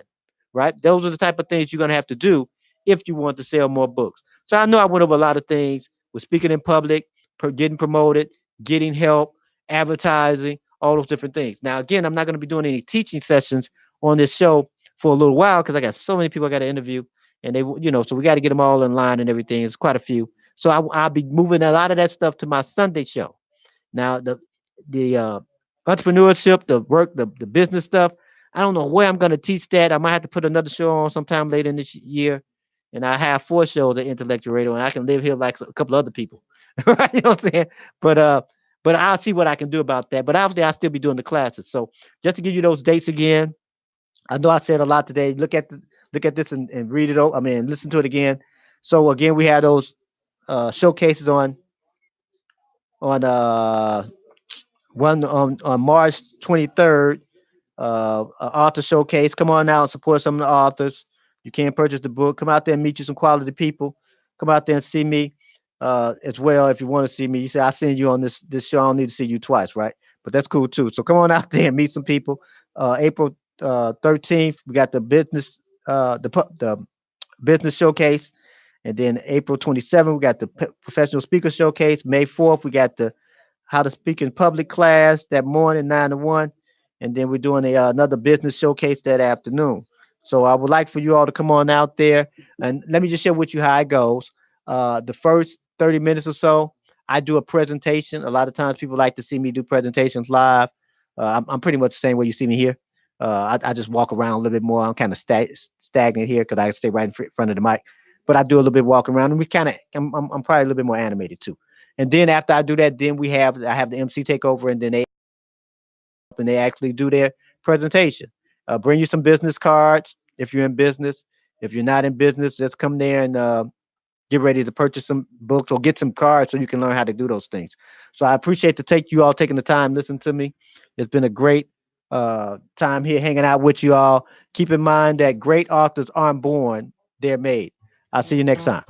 Right? Those are the type of things you're gonna have to do if you want to sell more books. So I know I went over a lot of things with speaking in public, getting promoted, getting help, advertising, all those different things. Now, again, I'm not going to be doing any teaching sessions on this show for a little while because I got so many people I got to interview, and so we got to get them all in line and everything. It's quite a few. So I'll be moving a lot of that stuff to my Sunday show. Now the entrepreneurship, the work, the business stuff. I don't know where I'm going to teach that. I might have to put another show on sometime later in this year, and I have 4 shows at Intellectual Radio, and I can live here like a couple other people, right? You know what I'm saying? But but I'll see what I can do about that. But obviously, I'll still be doing the classes. So just to give you those dates again, I know I said a lot today. Look at this and read it. I mean, listen to it again. So again, we had those showcases on one on March 23rd, author showcase. Come on out and support some of the authors. You can purchase the book. Come out there and meet you some quality people. Come out there and see me as well if you want to see me. You say I seen you on this show. I don't need to see you twice, right? But that's cool too. So come on out there and meet some people. April 13th, we got the the business showcase. And then April 27th, we got the professional speaker showcase. May 4th, we got the how to speak in public class that morning, 9 to 1. And then we're doing another business showcase that afternoon. So I would like for you all to come on out there. And let me just share with you how it goes. The first 30 minutes or so, I do a presentation. A lot of times people like to see me do presentations live. I'm pretty much the same way you see me here. I just walk around a little bit more. I'm kind of stagnant here because I stay right in front of the mic. But I do a little bit walking around, and I'm probably a little bit more animated too. And then after I do that, then I have the MC take over, and then they actually do their presentation. Bring you some business cards if you're in business. If you're not in business, just come there and get ready to purchase some books or get some cards so you can learn how to do those things. So I appreciate you all taking the time to listen to me. It's been a great time here hanging out with you all. Keep in mind that great authors aren't born; they're made. I'll see you next time.